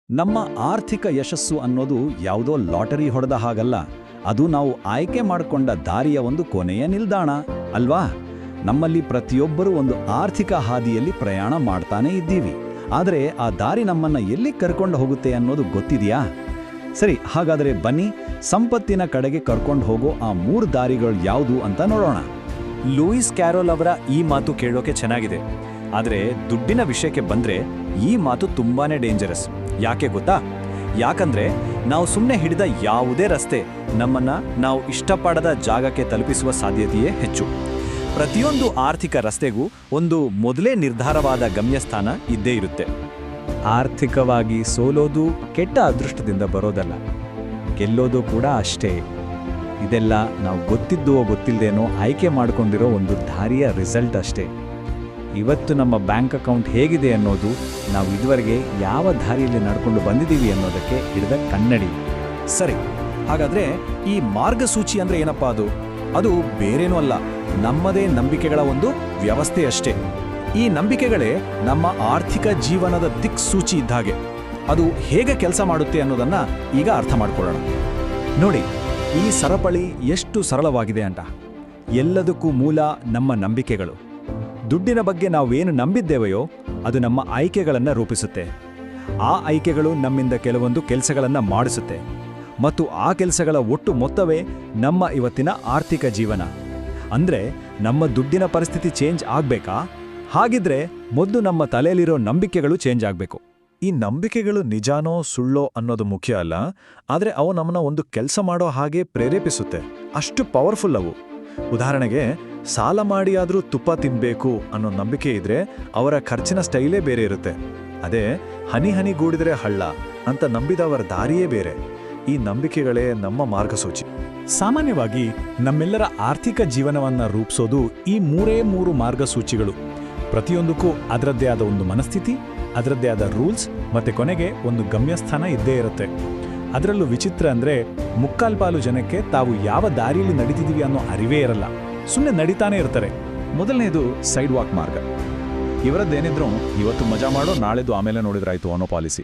ನಮ್ಮ ಆರ್ಥಿಕ ಯಶಸ್ಸು ಅನ್ನೋದು ಯಾವುದೋ ಲಾಟರಿ ಹೊಡೆದ ಹಾಗಲ್ಲ. ಅದು ನಾವು ಆಯ್ಕೆ ಮಾಡಿಕೊಂಡ ದಾರಿಯ ಒಂದು ಕೊನೆಯ ನಿಲ್ದಾಣ ಅಲ್ವಾ? ನಮ್ಮಲ್ಲಿ ಪ್ರತಿಯೊಬ್ಬರೂ ಒಂದು ಆರ್ಥಿಕ ಹಾದಿಯಲ್ಲಿ ಪ್ರಯಾಣ ಮಾಡ್ತಾನೇ ಇದ್ದೀವಿ. ಆದರೆ ಆ ದಾರಿ ನಮ್ಮನ್ನ ಎಲ್ಲಿ ಕರ್ಕೊಂಡು ಹೋಗುತ್ತೆ ಅನ್ನೋದು ಗೊತ್ತಿದೆಯಾ? ಸರಿ, ಹಾಗಾದರೆ ಬನ್ನಿ, ಸಂಪತ್ತಿನ ಕಡೆಗೆ ಕರ್ಕೊಂಡು ಹೋಗೋ ಆ 3 ದಾರಿಗಳು ಯಾವುದು ಅಂತ ನೋಡೋಣ. ಲೂಯಿಸ್ ಕ್ಯಾರೋಲ್ ಅವರ ಈ ಮಾತು ಕೇಳೋಕೆ ಚೆನ್ನಾಗಿದೆ, ಆದರೆ ದುಡ್ಡಿನ ವಿಷಯಕ್ಕೆ ಬಂದ್ರೆ ಈ ಮಾತು ತುಂಬಾನೇ ಡೇಂಜರಸ್. ಯಾಕೆ ಗೊತ್ತಾ? ಯಾಕಂದ್ರೆ ನಾವು ಸುಮ್ಮನೆ ಹಿಡಿದ ಯಾವುದೇ ರಸ್ತೆ ನಮ್ಮನ್ನ ನಾವು ಇಷ್ಟಪಡದ ಜಾಗಕ್ಕೆ ತಲುಪಿಸುವ ಸಾಧ್ಯತೆಯೇ ಹೆಚ್ಚು. ಪ್ರತಿಯೊಂದು ಆರ್ಥಿಕ ರಸ್ತೆಗೂ ಒಂದು ಮೊದಲೇ ನಿರ್ಧಾರವಾದ ಗಮ್ಯಸ್ಥಾನ ಇದ್ದೇ ಇರುತ್ತೆ. ಆರ್ಥಿಕವಾಗಿ ಸೋಲೋದು ಕೆಟ್ಟ ಅದೃಷ್ಟದಿಂದ ಬರೋದಲ್ಲ, ಗೆಲ್ಲೋದು ಕೂಡ ಅಷ್ಟೇ. ಇದೆಲ್ಲ ನಾವು ಗೊತ್ತಿದ್ದೋ ಗೊತ್ತಿಲ್ಲದೇನೋ ಆಯ್ಕೆ ಮಾಡಿಕೊಂಡಿರೋ ಒಂದು ದಾರಿಯ ರಿಸಲ್ಟ್ ಅಷ್ಟೇ. ಇವತ್ತು ನಮ್ಮ ಬ್ಯಾಂಕ್ ಅಕೌಂಟ್ ಹೇಗಿದೆ ಅನ್ನೋದು ನಾವು ಇದುವರೆಗೆ ಯಾವ ದಾರಿಯಲ್ಲಿ ನಡ್ಕೊಂಡು ಬಂದಿದ್ದೀವಿ ಅನ್ನೋದಕ್ಕೆ ಹಿಡಿದ ಕನ್ನಡಿ. ಸರಿ, ಹಾಗಾದ್ರೆ ಈ ಮಾರ್ಗಸೂಚಿ ಅಂದ್ರೆ ಏನಪ್ಪಾ? ಅದು ಬೇರೇನೂ ಅಲ್ಲ, ನಮ್ಮದೇ ನಂಬಿಕೆಗಳ ಒಂದು ವ್ಯವಸ್ಥೆ ಅಷ್ಟೇ. ಈ ನಂಬಿಕೆಗಳೇ ನಮ್ಮ ಆರ್ಥಿಕ ಜೀವನದ ದಿಕ್ಸೂಚಿ ಇದ್ದಾಗೆ. ಅದು ಹೇಗೆ ಕೆಲಸ ಮಾಡುತ್ತೆ ಅನ್ನೋದನ್ನ ಈಗ ಅರ್ಥ ಮಾಡ್ಕೊಳ್ಳೋಣ. ನೋಡಿ, ಈ ಸರಪಳಿ ಎಷ್ಟು ಸರಳವಾಗಿದೆ ಅಂತ. ಎಲ್ಲದಕ್ಕೂ ಮೂಲ ನಮ್ಮ ನಂಬಿಕೆಗಳು. ದುಡ್ಡಿನ ಬಗ್ಗೆ ನಾವೇನು ನಂಬಿದ್ದೇವೆಯೋ ಅದು ನಮ್ಮ ಆಯ್ಕೆಗಳನ್ನು ರೂಪಿಸುತ್ತೆ. ಆ ಆಯ್ಕೆಗಳು ನಮ್ಮಿಂದ ಕೆಲವೊಂದು ಕೆಲಸಗಳನ್ನು ಮಾಡಿಸುತ್ತೆ, ಮತ್ತು ಆ ಕೆಲಸಗಳ ಒಟ್ಟು ಮೊತ್ತವೇ ನಮ್ಮ ಇವತ್ತಿನ ಆರ್ಥಿಕ ಜೀವನ. ಅಂದ್ರೆ ನಮ್ಮ ದುಡ್ಡಿನ ಪರಿಸ್ಥಿತಿ ಚೇಂಜ್ ಆಗ್ಬೇಕಾ? ಹಾಗಿದ್ರೆ ಮೊದಲು ನಮ್ಮ ತಲೆಯಲ್ಲಿರೋ ನಂಬಿಕೆಗಳು ಚೇಂಜ್ ಆಗಬೇಕು. ಈ ನಂಬಿಕೆಗಳು ನಿಜಾನೋ ಸುಳ್ಳೋ ಅನ್ನೋದು ಮುಖ್ಯ ಅಲ್ಲ, ಆದರೆ ಅವು ನಮ್ಮನ್ನ ಒಂದು ಕೆಲಸ ಮಾಡೋ ಹಾಗೆ ಪ್ರೇರೇಪಿಸುತ್ತೆ. ಅಷ್ಟು ಪವರ್ಫುಲ್ ಅವು. ಉದಾಹರಣೆಗೆ, ಸಾಲ ಮಾಡಿ ಆದರೂ ತುಪ್ಪ ತಿನ್ಬೇಕು ಅನ್ನೋ ನಂಬಿಕೆ ಇದ್ರೆ ಅವರ ಖರ್ಚಿನ ಸ್ಟೈಲೇ ಬೇರೆ ಇರುತ್ತೆ. ಅದೇ ಹನಿ ಹನಿ ಗೂಡಿದ್ರೆ ಹಳ್ಳ ಅಂತ ನಂಬಿದವರ ದಾರಿಯೇ ಬೇರೆ. ಈ ನಂಬಿಕೆಗಳೇ ನಮ್ಮ ಮಾರ್ಗಸೂಚಿ. ಸಾಮಾನ್ಯವಾಗಿ ನಮ್ಮೆಲ್ಲರ ಆರ್ಥಿಕ ಜೀವನವನ್ನ ರೂಪಿಸೋದು ಈ 3 ಮಾರ್ಗಸೂಚಿಗಳು. ಪ್ರತಿಯೊಂದಕ್ಕೂ ಅದರದ್ದೇ ಆದ ಒಂದು ಮನಸ್ಥಿತಿ, ಅದರದ್ದೇ ಆದ ರೂಲ್ಸ್, ಮತ್ತೆ ಕೊನೆಗೆ ಒಂದು ಗಮ್ಯಸ್ಥಾನ ಇದ್ದೇ ಇರುತ್ತೆ. ಅದರಲ್ಲೂ ವಿಚಿತ್ರ ಅಂದ್ರೆ, ಮುಕ್ಕಾಲ್ಪಾಲು ಜನಕ್ಕೆ ತಾವು ಯಾವ ದಾರಿಯಲ್ಲಿ ನಡೀತಿದೀವಿ ಅನ್ನೋ ಅರಿವೇ ಇರಲ್ಲ. ಸುಮ್ಮನೆ ನಡೀತಾನೆ ಇರ್ತಾರೆ. ಮೊದಲನೇದು ಸೈಡ್ ವಾಕ್ ಮಾರ್ಗ. ಇವರದ್ದೇನಿದ್ರು ಇವತ್ತು ಮಜಾ ಮಾಡೋ, ನಾಳೆದು ಆಮೇಲೆ ನೋಡಿದ್ರಾಯ್ತು ಅನ್ನೋ ಪಾಲಿಸಿ.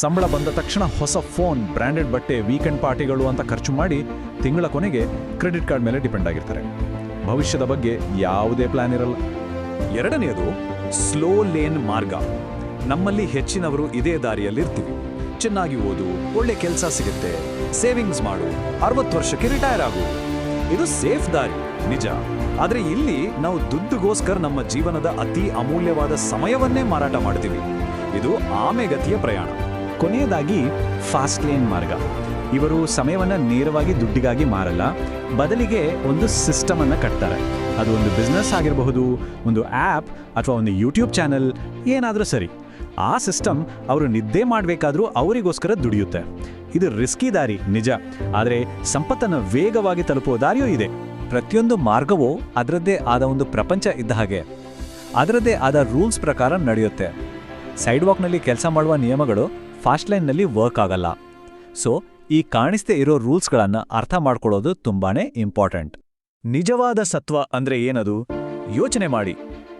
ಸಂಬಳ ಬಂದ ತಕ್ಷಣ ಹೊಸ ಫೋನ್, ಬ್ರ್ಯಾಂಡೆಡ್ ಬಟ್ಟೆ, ವೀಕೆಂಡ್ ಪಾರ್ಟಿಗಳು ಅಂತ ಖರ್ಚು ಮಾಡಿ ತಿಂಗಳ ಕೊನೆಗೆ ಕ್ರೆಡಿಟ್ ಕಾರ್ಡ್ ಮೇಲೆ ಡಿಪೆಂಡ್ ಆಗಿರ್ತಾರೆ. ಭವಿಷ್ಯದ ಬಗ್ಗೆ ಯಾವುದೇ ಪ್ಲಾನ್ ಇರಲ್ಲ. ಎರಡನೆಯದು ಸ್ಲೋ ಲೇನ್ ಮಾರ್ಗ. ನಮ್ಮಲ್ಲಿ ಹೆಚ್ಚಿನವರು ಇದೇ ದಾರಿಯಲ್ಲಿರ್ತೀವಿ. ಚೆನ್ನಾಗಿ ಓದು, ಒಳ್ಳೆ ಕೆಲಸ ಸಿಗುತ್ತೆ, ಸೇವಿಂಗ್ಸ್ ಮಾಡು, 60 ವರ್ಷಕ್ಕೆ ರಿಟೈರ್ ಆಗು. ಇದು ಸೇಫ್ ದಾರಿ ನಿಜ. ಆದ್ರೆ ಇಲ್ಲಿ ನಾವು ದುಡ್ಡುಗೋಸ್ಕರ ನಮ್ಮ ಜೀವನದ ಅತಿ ಅಮೂಲ್ಯವಾದ ಸಮಯವನ್ನೇ ಮಾರಾಟ ಮಾಡ್ತೀವಿ. ಇದು ಆಮೆಗತಿಯ ಪ್ರಯಾಣ. ಕೊನೆಯದಾಗಿ ಫಾಸ್ಟ್ ಲೇನ್ ಮಾರ್ಗ. ಇವರು ಸಮಯವನ್ನ ನೇರವಾಗಿ ದುಡ್ಡಿಗಾಗಿ ಮಾರಲ್ಲ, ಬದಲಿಗೆ ಒಂದು ಸಿಸ್ಟಮ್ ಅನ್ನ ಕಟ್ತಾರೆ. ಅದು ಒಂದು ಬಿಸ್ನೆಸ್ ಆಗಿರಬಹುದು, ಒಂದು ಆ್ಯಪ್, ಅಥವಾ ಒಂದು ಯೂಟ್ಯೂಬ್ ಚಾನೆಲ್, ಏನಾದರೂ ಸರಿ. ಆ ಸಿಸ್ಟಮ್ ಅವರು ನಿದ್ದೆ ಮಾಡಬೇಕಾದ್ರೂ ಅವರಿಗೋಸ್ಕರ ದುಡಿಯುತ್ತೆ. ಇದು ರಿಸ್ಕಿ ದಾರಿ ನಿಜ, ಆದರೆ ಸಂಪತ್ತನ್ನು ವೇಗವಾಗಿ ತಲುಪುವ ದಾರಿಯೂ ಇದೆ. ಪ್ರತಿಯೊಂದು ಮಾರ್ಗವೂ ಅದರದ್ದೇ ಆದ ಒಂದು ಪ್ರಪಂಚ ಇದ್ದ ಹಾಗೆ, ಅದರದ್ದೇ ಆದ ರೂಲ್ಸ್ ಪ್ರಕಾರ ನಡೆಯುತ್ತೆ. ಸೈಡ್ ವಾಕ್ನಲ್ಲಿ ಕೆಲಸ ಮಾಡುವ ನಿಯಮಗಳು ಫಾಸ್ಟ್ ಲೈನ್ನಲ್ಲಿ ವರ್ಕ್ ಆಗಲ್ಲ. ಸೊ ಈ ಕಾಣಿಸ್ದೇ ಇರೋ ರೂಲ್ಸ್ಗಳನ್ನು ಅರ್ಥ ಮಾಡ್ಕೊಳ್ಳೋದು ತುಂಬಾನೇ ಇಂಪಾರ್ಟೆಂಟ್. ನಿಜವಾದ ಸತ್ವ ಅಂದ್ರೆ ಏನದು? ಯೋಚನೆ ಮಾಡಿ.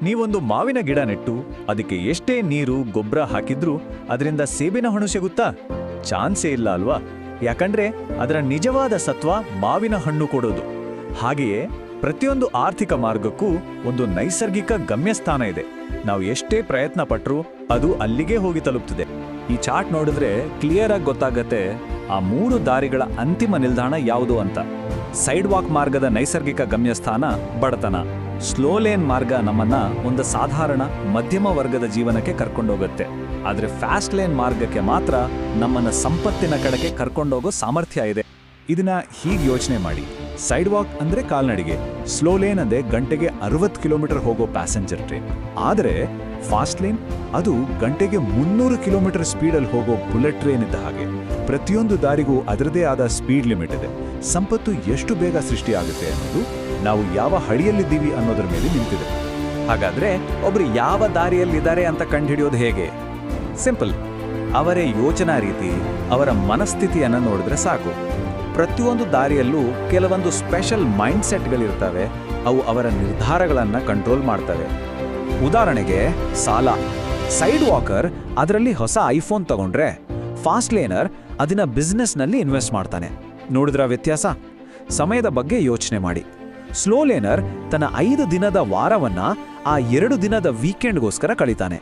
ನೀವೊಂದು ಮಾವಿನ ಗಿಡ ನೆಟ್ಟು ಅದಕ್ಕೆ ಎಷ್ಟೇ ನೀರು, ಗೊಬ್ಬರ ಹಾಕಿದ್ರೂ ಅದರಿಂದ ಸೇಬಿನ ಹಣ್ಣು ಸಿಗುತ್ತಾ? ಚಾನ್ಸೇ ಇಲ್ಲ ಅಲ್ವಾ? ಯಾಕಂದ್ರೆ ಅದರ ನಿಜವಾದ ಸತ್ವ ಮಾವಿನ ಹಣ್ಣು ಕೊಡೋದು. ಹಾಗೆಯೇ ಪ್ರತಿಯೊಂದು ಆರ್ಥಿಕ ಮಾರ್ಗಕ್ಕೂ ಒಂದು ನೈಸರ್ಗಿಕ ಗಮ್ಯಸ್ಥಾನ ಇದೆ. ನಾವು ಎಷ್ಟೇ ಪ್ರಯತ್ನ ಪಟ್ಟರೂ ಅದು ಅಲ್ಲಿಗೆ ಹೋಗಿ ತಲುಪ್ತದೆ. ಈ ಚಾರ್ಟ್ ನೋಡಿದ್ರೆ ಕ್ಲಿಯರ್ ಆಗಿ ಗೊತ್ತಾಗತ್ತೆ ಆ 3 ದಾರಿಗಳ ಅಂತಿಮ ನಿಲ್ದಾಣ ಯಾವುದು ಅಂತ. ಸೈಡ್ ವಾಕ್ ಮಾರ್ಗದ ನೈಸರ್ಗಿಕ ಗಮ್ಯಸ್ಥಾನ ಬಡತನ. ಸ್ಲೋ ಲೇನ್ ಮಾರ್ಗ ನಮ್ಮನ್ನ ಒಂದು ಸಾಧಾರಣ ಮಧ್ಯಮ ವರ್ಗದ ಜೀವನಕ್ಕೆ ಕರ್ಕೊಂಡೋಗುತ್ತೆ. ಆದ್ರೆ ಫಾಸ್ಟ್ ಲೇನ್ ಮಾರ್ಗಕ್ಕೆ ಮಾತ್ರ ನಮ್ಮನ್ನ ಸಂಪತ್ತಿನ ಕಡೆಗೆ ಕರ್ಕೊಂಡೋಗೋ ಸಾಮರ್ಥ್ಯ ಇದೆ. ಇದನ್ನ ಹೀಗೆ ಯೋಚನೆ ಮಾಡಿ. ಸೈಡ್ ವಾಕ್ ಅಂದ್ರೆ ಕಾಲ್ನಡಿಗೆ, ಸ್ಲೋ ಲೇನ್ ಅಂದ್ರೆ ಗಂಟೆಗೆ 60 ಕಿಲೋಮೀಟರ್ ಹೋಗೋ ಪ್ಯಾಸೆಂಜರ್ ಟ್ರೈನ್. ಆದರೆ ಫಾಸ್ಟ್ ಲೇನ್ ಅದು ಗಂಟೆಗೆ 300 ಕಿಲೋಮೀಟರ್ ಸ್ಪೀಡಲ್ಲಿ ಹೋಗೋ ಬುಲೆಟ್ ಟ್ರೈನ್ ಇದ್ದ ಹಾಗೆ. ಪ್ರತಿಯೊಂದು ದಾರಿಗೂ ಅದರದೇ ಆದ ಸ್ಪೀಡ್ ಲಿಮಿಟ್ ಇದೆ. ಸಂಪತ್ತು ಎಷ್ಟು ಬೇಗ ಸೃಷ್ಟಿಯಾಗುತ್ತೆ ಅನ್ನೋದು ನಾವು ಯಾವ ಹಳಿಯಲ್ಲಿದ್ದೀವಿ ಅನ್ನೋದ್ರ ಮೇಲೆ ನಿಂತಿದೆ. ಹಾಗಾದ್ರೆ ಒಬ್ರು ಯಾವ ದಾರಿಯಲ್ಲಿದ್ದಾರೆ ಅಂತ ಕಂಡುಹಿಡಿಯೋದು ಹೇಗೆ? ಸಿಂಪಲ್. ಅವರ ಯೋಚನಾ ರೀತಿ, ಅವರ ಮನಸ್ಥಿತಿಯನ್ನು ನೋಡಿದ್ರೆ ಸಾಕು. ಪ್ರತಿಯೊಂದು ದಾರಿಯಲ್ಲೂ ಕೆಲವೊಂದು ಸ್ಪೆಷಲ್ ಮೈಂಡ್ ಸೆಟ್ಗಳಿರ್ತವೆ. ಅವು ಅವರ ನಿರ್ಧಾರಗಳನ್ನು ಕಂಟ್ರೋಲ್ ಮಾಡ್ತವೆ. ಉದಾಹರಣೆಗೆ ಸಾಲ. ಸೈಡ್ ವಾಕರ್ ಅದರಲ್ಲಿ ಹೊಸ ಐಫೋನ್ ತಗೊಂಡ್ರೆ, ಫಾಸ್ಟ್ ಲೇನರ್ ಅದನ್ನ ಬಿಸ್ನೆಸ್ನಲ್ಲಿ ಇನ್ವೆಸ್ಟ್ ಮಾಡ್ತಾನೆ. ನೋಡಿದ್ರ ವ್ಯತ್ಯಾಸ? ಸಮಯದ ಬಗ್ಗೆ ಯೋಚನೆ ಮಾಡಿ. ಸ್ಲೋ ಲೇನರ್ ತನ್ನ 5 ದಿನದ ವಾರವನ್ನ ಆ 2 ದಿನದ ವೀಕೆಂಡ್ಗೋಸ್ಕರ ಕಳೀತಾನೆ.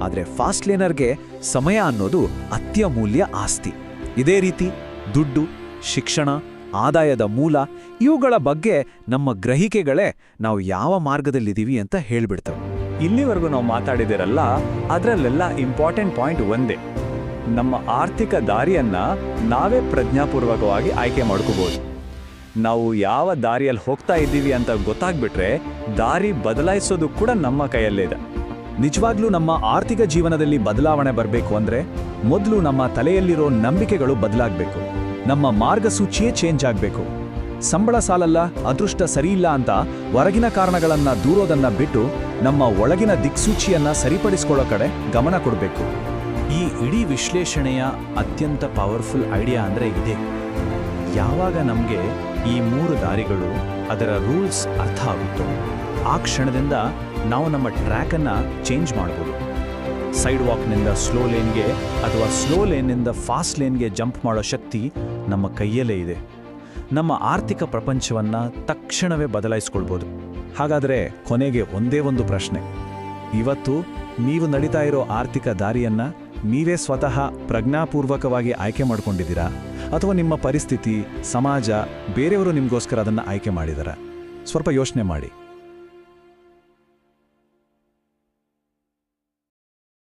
ಆದರೆ ಫಾಸ್ಟ್ ಲೇನರ್ಗೆ ಸಮಯ ಅನ್ನೋದು ಅತ್ಯಮೂಲ್ಯ ಆಸ್ತಿ. ಇದೇ ರೀತಿ ದುಡ್ಡು, ಶಿಕ್ಷಣ, ಆದಾಯದ ಮೂಲ ಇವುಗಳ ಬಗ್ಗೆ ನಮ್ಮ ಗ್ರಹಿಕೆಗಳೇ ನಾವು ಯಾವ ಮಾರ್ಗದಲ್ಲಿದ್ದೀವಿ ಅಂತ ಹೇಳ್ಬಿಡ್ತವೆ. ಇಲ್ಲಿವರೆಗೂ ನಾವು ಮಾತಾಡಿದಿರಲ್ಲ, ಅದರಲ್ಲೆಲ್ಲ ಇಂಪಾರ್ಟೆಂಟ್ ಪಾಯಿಂಟ್ ಒಂದೇ. ನಮ್ಮ ಆರ್ಥಿಕ ದಾರಿಯನ್ನ ನಾವೇ ಪ್ರಜ್ಞಾಪೂರ್ವಕವಾಗಿ ಆಯ್ಕೆ ಮಾಡ್ಕೋಬಹುದು. ನಾವು ಯಾವ ದಾರಿಯಲ್ಲಿ ಹೋಗ್ತಾ ಇದ್ದೀವಿ ಅಂತ ಗೊತ್ತಾಗ್ಬಿಟ್ರೆ ದಾರಿ ಬದಲಾಯಿಸೋದು ಕೂಡ ನಮ್ಮ ಕೈಯಲ್ಲೇ ಇದೆ. ನಿಜವಾಗ್ಲೂ ನಮ್ಮ ಆರ್ಥಿಕ ಜೀವನದಲ್ಲಿ ಬದಲಾವಣೆ ಬರಬೇಕು ಅಂದ್ರೆ ಮೊದಲು ನಮ್ಮ ತಲೆಯಲ್ಲಿರೋ ನಂಬಿಕೆಗಳು ಬದಲಾಗಬೇಕು. ನಮ್ಮ ಮಾರ್ಗಸೂಚಿಯೇ ಚೇಂಜ್ ಆಗಬೇಕು. ಸಂಬಳ ಸಾಲಲ್ಲ, ಅದೃಷ್ಟ ಸರಿಯಿಲ್ಲ ಅಂತ ಹೊರಗಿನ ಕಾರಣಗಳನ್ನ ದೂರೋದನ್ನ ಬಿಟ್ಟು ನಮ್ಮ ಒಳಗಿನ ದಿಕ್ಸೂಚಿಯನ್ನ ಸರಿಪಡಿಸ್ಕೊಳ್ಳೋ ಕಡೆ ಗಮನ ಕೊಡಬೇಕು. ಈ ಇಡೀ ವಿಶ್ಲೇಷಣೆಯ ಅತ್ಯಂತ ಪವರ್ಫುಲ್ ಐಡಿಯಾ ಅಂದರೆ ಇದೆ. ಯಾವಾಗ ನಮಗೆ ಈ 3 ದಾರಿಗಳು, ಅದರ ರೂಲ್ಸ್ ಅರ್ಥ ಆಗುತ್ತೋ ಆ ಕ್ಷಣದಿಂದ ನಾವು ನಮ್ಮ ಟ್ರ್ಯಾಕನ್ನು ಚೇಂಜ್ ಮಾಡ್ಬೋದು. ಸೈಡ್ ವಾಕ್ನಿಂದ ಸ್ಲೋ ಲೇನ್ಗೆ ಅಥವಾ ಸ್ಲೋ ಲೇನ್ನಿಂದ ಫಾಸ್ಟ್ ಲೇನ್ಗೆ ಜಂಪ್ ಮಾಡೋ ಶಕ್ತಿ ನಮ್ಮ ಕೈಯಲ್ಲೇ ಇದೆ. ನಮ್ಮ ಆರ್ಥಿಕ ಪ್ರಪಂಚವನ್ನು ತಕ್ಷಣವೇ ಬದಲಾಯಿಸ್ಕೊಳ್ಬೋದು. ಹಾಗಾದರೆ ಕೊನೆಗೆ ಒಂದೇ ಒಂದು ಪ್ರಶ್ನೆ. ಇವತ್ತು ನೀವು ನಡೀತಾ ಇರೋ ಆರ್ಥಿಕ ದಾರಿಯನ್ನ ನೀವೇ ಸ್ವತಃ ಪ್ರಜ್ಞಾಪೂರ್ವಕವಾಗಿ ಆಯ್ಕೆ ಮಾಡ್ಕೊಂಡಿದ್ದೀರಾ, ಅಥವಾ ನಿಮ್ಮ ಪರಿಸ್ಥಿತಿ, ಸಮಾಜ, ಬೇರೆಯವರು ನಿಮಗೋಸ್ಕರ ಅದನ್ನು ಆಯ್ಕೆ ಮಾಡಿದಾರಾ? ಸ್ವಲ್ಪ ಯೋಚನೆ ಮಾಡಿ.